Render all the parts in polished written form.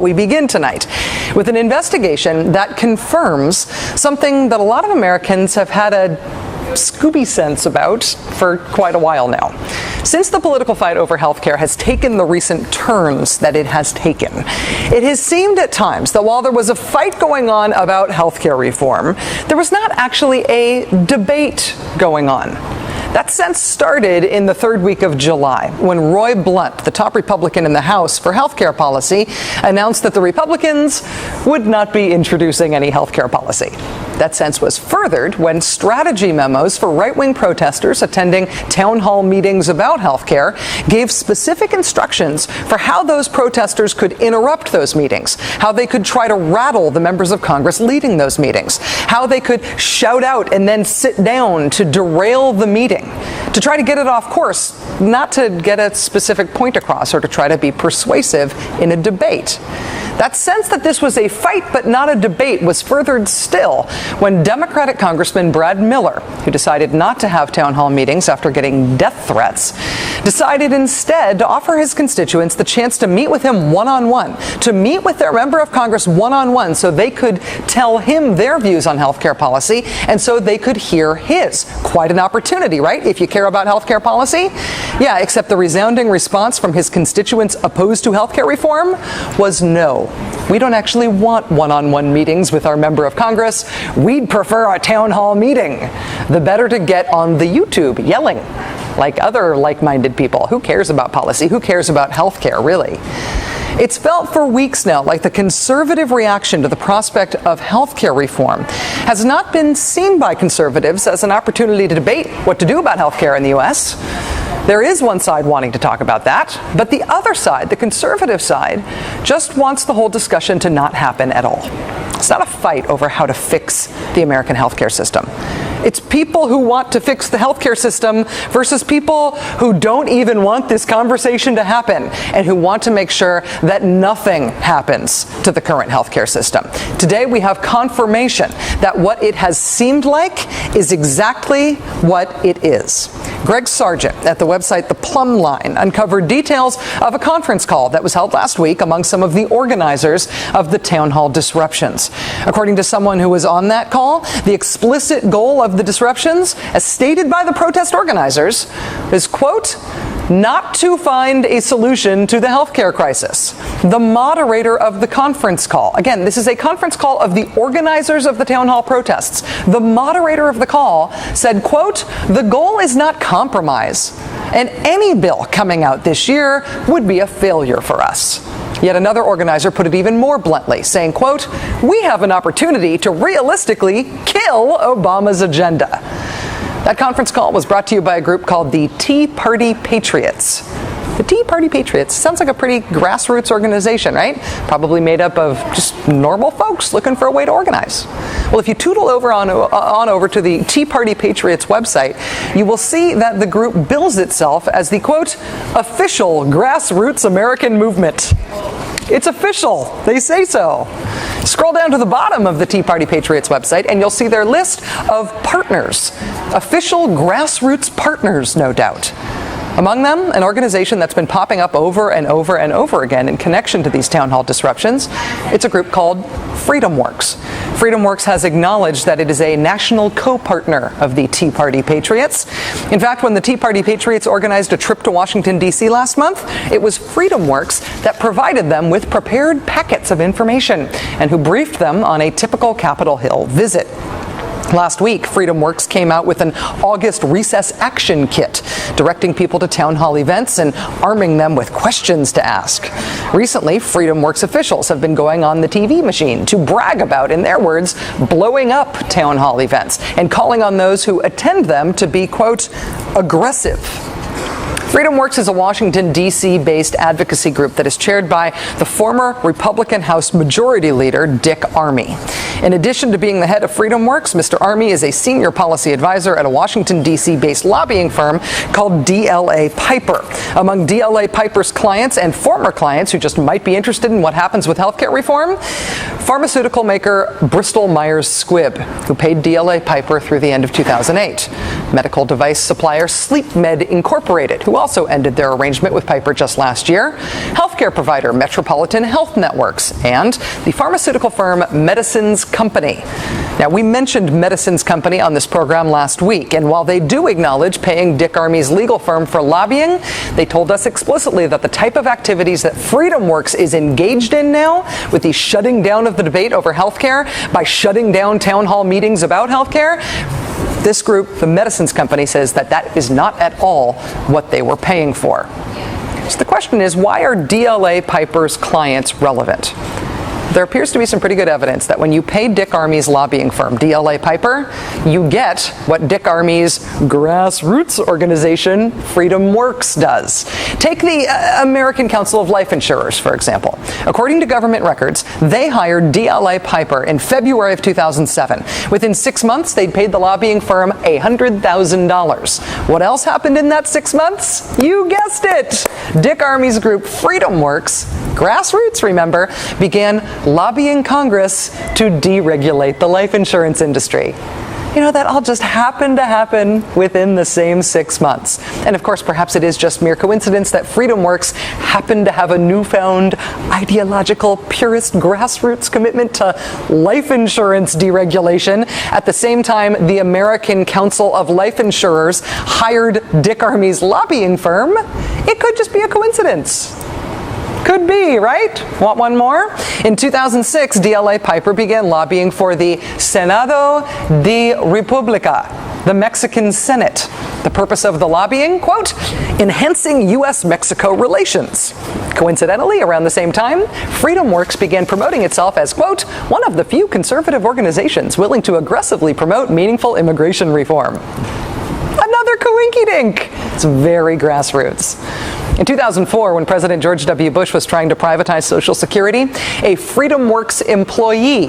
We begin tonight with an investigation that confirms something that a lot of Americans have had a Scooby sense about for quite a while now. Since the political fight over healthcare has taken the recent turns that it has taken, it has seemed at times that while there was a fight going on about healthcare reform, there was not actually a debate going on. That sense started in the third week of July when Roy Blunt, the top Republican in the House for healthcare policy, announced that the Republicans would not be introducing any healthcare policy. That sense was furthered when strategy memos for right-wing protesters attending town hall meetings about healthcare gave specific instructions for how those protesters could interrupt those meetings, how they could try to rattle the members of Congress leading those meetings, how they could shout out and then sit down to derail the meeting, to try to get it off course, not to get a specific point across or to try to be persuasive in a debate. That sense that this was a fight but not a debate was furthered still when Democratic Congressman Brad Miller, who decided not to have town hall meetings after getting death threats, decided instead to offer his constituents the chance to meet with him one-on-one, to meet with their member of Congress one-on-one so they could tell him their views on healthcare policy and so they could hear his. Quite an opportunity, right? If you care about healthcare policy? Yeah, except the resounding response from his constituents opposed to healthcare reform was no. We don't actually want one-on-one meetings with our member of Congress. We'd prefer a town hall meeting. The better to get on the YouTube yelling like other like-minded people. Who cares about policy? Who cares about healthcare, really? It's felt for weeks now like the conservative reaction to the prospect of healthcare reform has not been seen by conservatives as an opportunity to debate what to do about healthcare in the U.S. There is one side wanting to talk about that, but the other side, the conservative side, just wants the whole discussion to not happen at all. It's not a fight over how to fix the American healthcare system. It's people who want to fix the healthcare system versus people who don't even want this conversation to happen and who want to make sure that nothing happens to the current healthcare system. Today we have confirmation that what it has seemed like is exactly what it is. Greg Sargent at the website The Plumb Line uncovered details of a conference call that was held last week among some of the organizers of the town hall disruptions. According to someone who was on that call, the explicit goal of the disruptions, as stated by the protest organizers, is, quote, not to find a solution to the healthcare crisis. The moderator of the conference call, again, this is a conference call of the organizers of the town hall protests. The moderator of the call said, quote, the goal is not compromise, and any bill coming out this year would be a failure for us. Yet another organizer put it even more bluntly, saying, quote, we have an opportunity to realistically kill Obama's agenda. That conference call was brought to you by a group called the Tea Party Patriots. The Tea Party Patriots sounds like a pretty grassroots organization, right? Probably made up of just normal folks looking for a way to organize. Well, if you tootle over on over to the Tea Party Patriots website, you will see that the group bills itself as the, quote, official grassroots American movement. It's official. They say so. Scroll down to the bottom of the Tea Party Patriots website and you'll see their list of partners. Official grassroots partners, no doubt. Among them, an organization that's been popping up over and over and over again in connection to these town hall disruptions. It's a group called Freedomworks. Freedomworks has acknowledged that it is a national co-partner of the Tea Party Patriots. In fact, when the Tea Party Patriots organized a trip to Washington, D.C. last month, it was Freedomworks that provided them with prepared packets of information and who briefed them on a typical Capitol Hill visit. Last week, Freedomworks came out with an August recess action kit, directing people to town hall events and arming them with questions to ask. Recently, Freedomworks officials have been going on the TV machine to brag about, in their words, blowing up town hall events and calling on those who attend them to be, quote, aggressive. Freedomworks is a Washington, D.C. based advocacy group that is chaired by the former Republican House Majority Leader Dick Armey. In addition to being the head of Freedomworks, Mr. Armey is a senior policy advisor at a Washington, D.C. based lobbying firm called DLA Piper. Among DLA Piper's clients and former clients who just might be interested in what happens with healthcare reform, pharmaceutical maker Bristol Myers Squibb, who paid DLA Piper through the end of 2008. Medical device supplier SleepMed Incorporated, who also ended their arrangement with Piper just last year, healthcare provider Metropolitan Health Networks, and the pharmaceutical firm Medicines Company. Now, we mentioned Medicines Company on this program last week, and while they do acknowledge paying Dick Armey's legal firm for lobbying, they told us explicitly that the type of activities that Freedomworks is engaged in now, with the shutting down of the debate over healthcare by shutting down town hall meetings about healthcare, this group, the Medicines Company, says that that is not at all what they were paying for. So the question is, why are DLA Piper's clients relevant? There appears to be some pretty good evidence that when you pay Dick Armey's lobbying firm, DLA Piper, you get what Dick Armey's grassroots organization, Freedomworks, does. Take the American Council of Life Insurers, for example. According to government records, they hired DLA Piper in February of 2007. Within 6 months, they'd paid the lobbying firm $100,000. What else happened in that 6 months? You guessed it! Dick Armey's group, Freedomworks, grassroots, remember, began lobbying Congress to deregulate the life insurance industry. You know, that all just happened to happen within the same 6 months. And of course, perhaps it is just mere coincidence that Freedomworks happened to have a newfound ideological, purist grassroots commitment to life insurance deregulation. At the same time, the American Council of Life Insurers hired Dick Armey's lobbying firm. It could just be a coincidence. Could be, right? Want one more? In 2006, DLA Piper began lobbying for the Senado de República, the Mexican Senate. The purpose of the lobbying, quote, enhancing U.S.-Mexico relations. Coincidentally, around the same time, Freedomworks began promoting itself as, quote, one of the few conservative organizations willing to aggressively promote meaningful immigration reform. Another coinky-dink. It's very grassroots. In 2004, when President George W. Bush was trying to privatize Social Security, a Freedomworks employee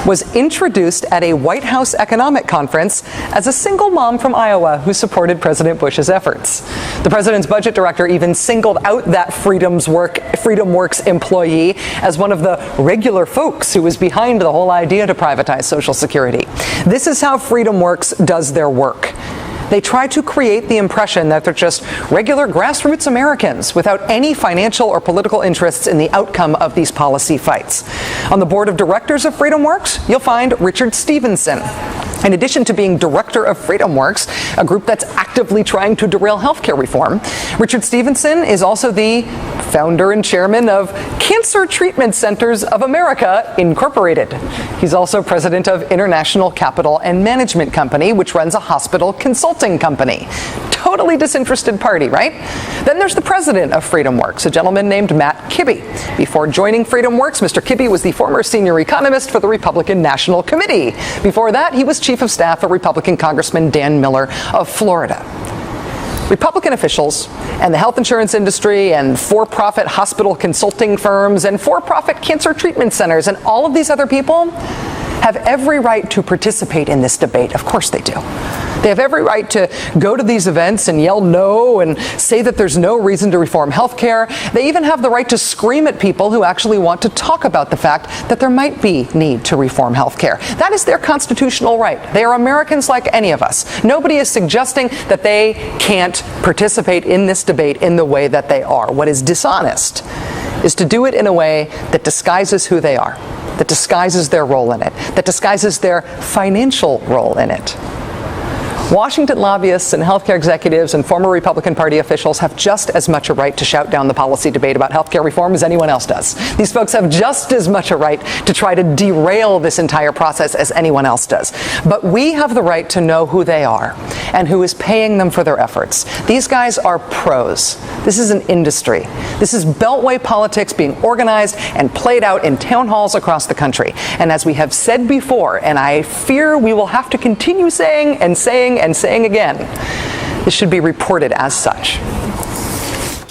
was introduced at a White House economic conference as a single mom from Iowa who supported President Bush's efforts. The president's budget director even singled out that Freedomworks employee as one of the regular folks who was behind the whole idea to privatize Social Security. This is how Freedomworks does their work. They try to create the impression that they're just regular grassroots Americans without any financial or political interests in the outcome of these policy fights. On the board of directors of Freedomworks, you'll find Richard Stevenson. In addition to being director of Freedomworks, a group that's actively trying to derail healthcare reform, Richard Stevenson is also the founder and chairman of Cancer Treatment Centers of America, Incorporated. He's also president of International Capital and Management Company, which runs a hospital consulting company. Totally disinterested party, right? Then there's the president of Freedomworks, a gentleman named Matt Kibbe. Before joining Freedomworks, Mr. Kibbe was the former senior economist for the Republican National Committee. Before that, he was chief of staff of Republican Congressman Dan Miller of Florida. Republican officials and the health insurance industry and for-profit hospital consulting firms and for-profit cancer treatment centers and all of these other people have every right to participate in this debate. Of course they do. They have every right to go to these events and yell no and say that there's no reason to reform health care. They even have the right to scream at people who actually want to talk about the fact that there might be need to reform health care. That is their constitutional right. They are Americans like any of us. Nobody is suggesting that they can't participate in this debate in the way that they are. What is dishonest is to do it in a way that disguises who they are, that disguises their role in it, that disguises their financial role in it. Washington lobbyists and healthcare executives and former Republican Party officials have just as much a right to shout down the policy debate about healthcare reform as anyone else does. These folks have just as much a right to try to derail this entire process as anyone else does. But we have the right to know who they are and who is paying them for their efforts. These guys are pros. This is an industry. This is beltway politics being organized and played out in town halls across the country. And as we have said before, and I fear we will have to continue saying and saying again, this should be reported as such.